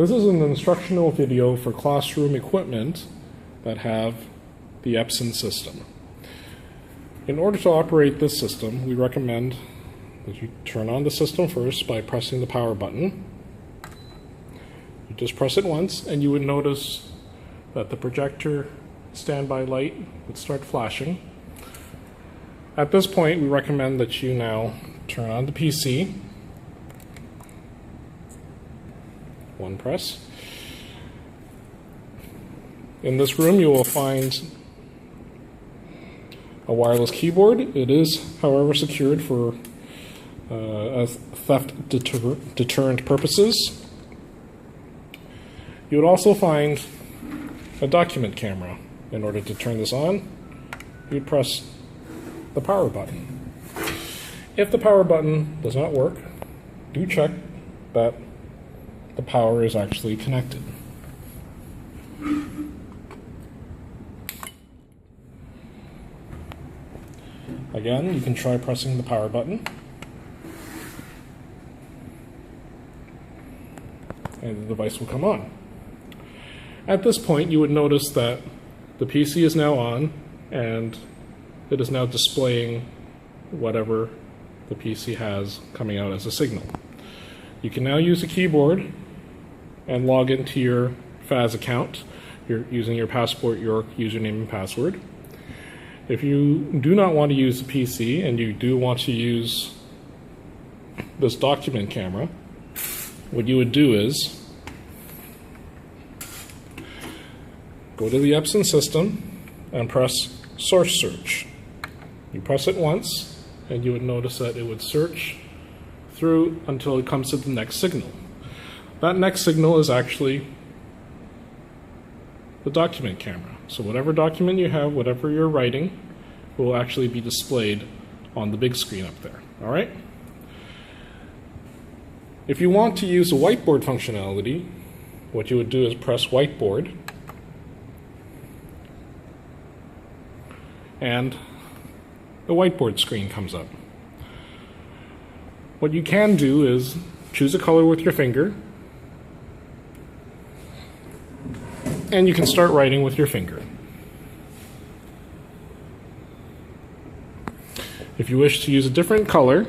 This is an instructional video for classroom equipment that have the Epson system. In order to operate this system, we recommend that you turn on the system first by pressing the power button. You just press it once and you would notice that the projector standby light would start flashing. At this point, we recommend that you now turn on the PC. One press. In this room, you will find a wireless keyboard. It is, however, secured for theft deterrent purposes. You would also find a document camera. In order to turn this on, you'd press the power button. If the power button does not work, do check that the power is actually connected. Again, you can try pressing the power button, and the device will come on. At this point, you would notice that the PC is now on, and it is now displaying whatever the PC has coming out as a signal. You can now use the keyboard and log into your FAS account. You're using your Passport York username and password. If you do not want to use the PC and you do want to use this document camera, what you would do is go to the Epson system and press Source Search. You press it once and you would notice that it would search through until it comes to the next signal. That next signal is actually the document camera. So whatever document you have, whatever you're writing, will actually be displayed on the big screen up there. All right? If you want to use the whiteboard functionality, what you would do is press Whiteboard, and the whiteboard screen comes up. What you can do is choose a color with your finger, and you can start writing with your finger. If you wish to use a different color,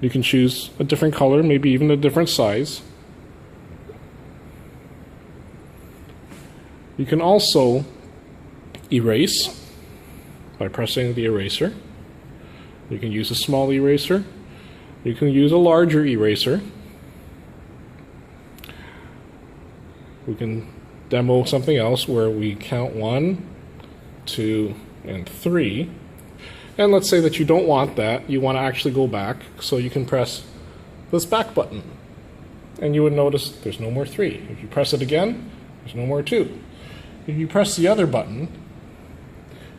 you can choose a different color, maybe even a different size. You can also erase by pressing the eraser. You can use a small eraser. You can use a larger eraser. We can demo something else where we count 1, 2, and 3. And let's say that you don't want that. You want to actually go back, so you can press this back button. And you would notice there's no more 3. If you press it again, there's no more 2. If you press the other button,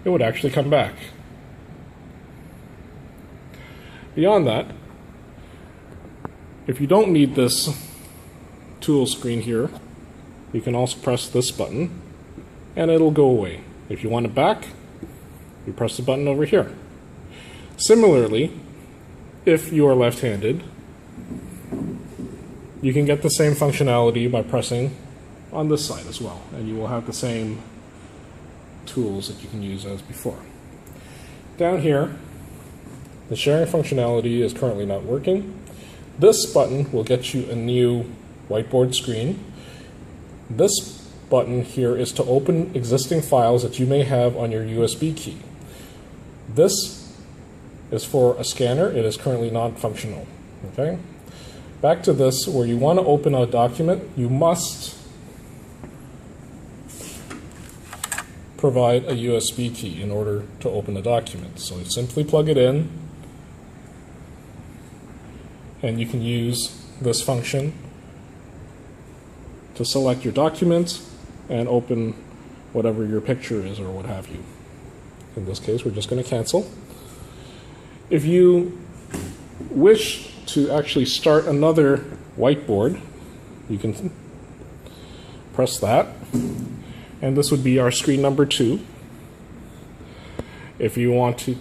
it would actually come back. Beyond that, if you don't need this tool screen here, you can also press this button and it'll go away. If you want it back, you press the button over here. Similarly, if you are left-handed, you can get the same functionality by pressing on this side as well, and you will have the same tools that you can use as before. Down here, the sharing functionality is currently not working. This button will get you a new whiteboard screen. This button here is to open existing files that you may have on your USB key. This is for a scanner. It is currently non-functional. Okay? Back to this, where you want to open a document, you must provide a USB key in order to open a document. So you simply plug it in, and you can use this function to select your document and open whatever your picture is or what have you. In this case, we're just going to cancel. If you wish to actually start another whiteboard, you can press that, and this would be our screen number 2. If you want to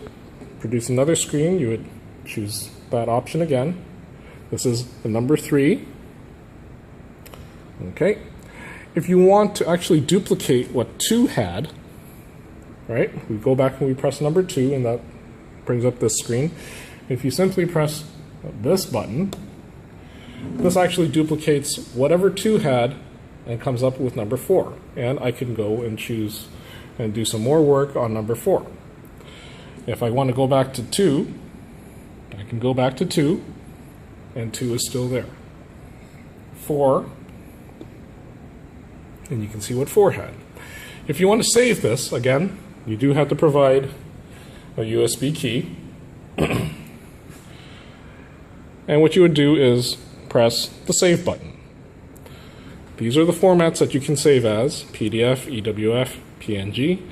produce another screen, you would choose that option again. This is the number 3. Okay? If you want to actually duplicate what 2 had, right, we go back and we press number 2, and that brings up this screen. If you simply press this button, this actually duplicates whatever 2 had and comes up with number 4. And I can go and choose and do some more work on number 4. If I want to go back to 2, I can go back to 2, and 2 is still there. 4, and you can see what 4 had. If you want to save this, again, you do have to provide a USB key. And what you would do is press the Save button. These are the formats that you can save as: PDF, EWF, PNG.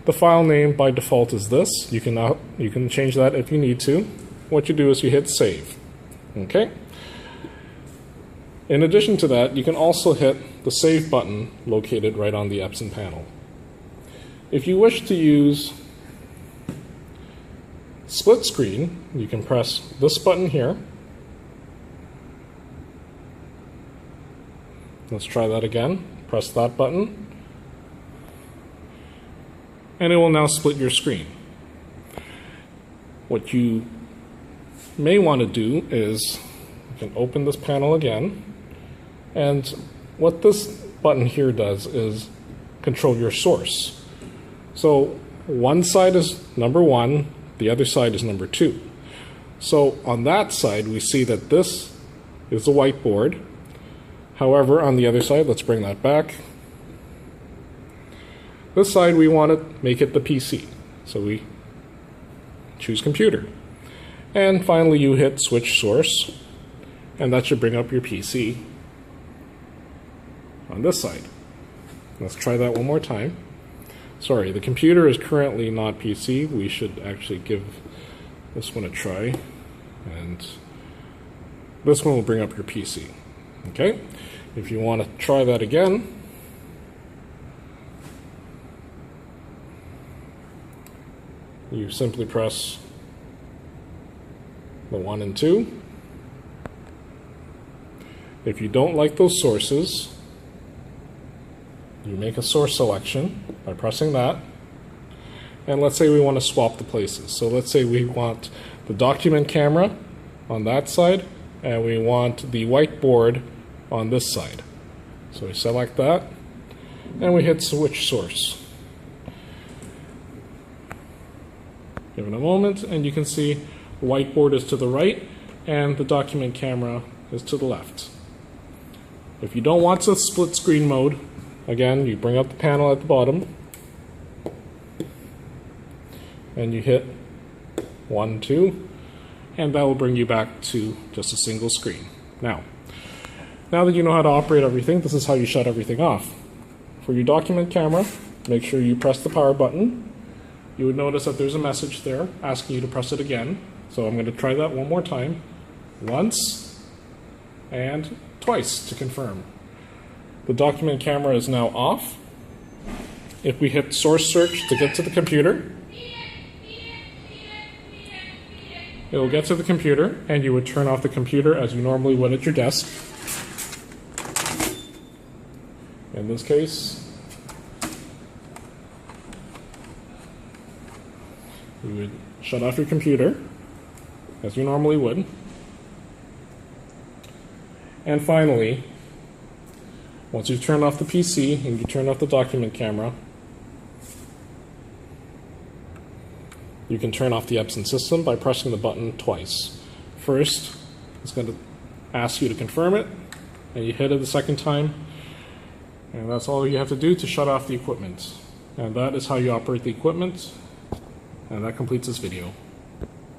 The file name by default is this. You can change that if you need to. What you do is you hit Save. Okay? In addition to that, you can also hit the Save button located right on the Epson panel. If you wish to use split screen, you can press this button here. Let's try that again. Press that button, and it will now split your screen. What you may want to do is you can open this panel again, and what this button here does is control your source. So one side is number 1, the other side is number 2. So on that side, we see that this is the whiteboard. However, on the other side, let's bring that back. This side, we want to make it the PC. So we choose computer. And finally, you hit switch source, and that should bring up your PC on this side. Let's try that one more time. Sorry, the computer is currently not PC. We should actually give this one a try. And this one will bring up your PC. Okay? If you want to try that again, you simply press the 1 and 2. If you don't like those sources, you make a source selection by pressing that. And let's say we want to swap the places. So let's say we want the document camera on that side, and we want the whiteboard on this side. So we select that, and we hit switch source. Give it a moment, and you can see the whiteboard is to the right, and the document camera is to the left. If you don't want the split screen mode, again, you bring up the panel at the bottom, and you hit 1, 2, and that will bring you back to just a single screen. Now that you know how to operate everything, this is how you shut everything off. For your document camera, make sure you press the power button. You would notice that there's a message there asking you to press it again. So I'm going to try that one more time. Once and twice to confirm. The document camera is now off. If we hit source search to get to the computer, it will get to the computer, and you would turn off the computer as you normally would at your desk. In this case, you would shut off your computer as you normally would. And finally, once you've turned off the PC and you turn off the document camera, you can turn off the Epson system by pressing the button twice. First, it's going to ask you to confirm it, and you hit it the second time, and that's all you have to do to shut off the equipment. And that is how you operate the equipment, and that completes this video.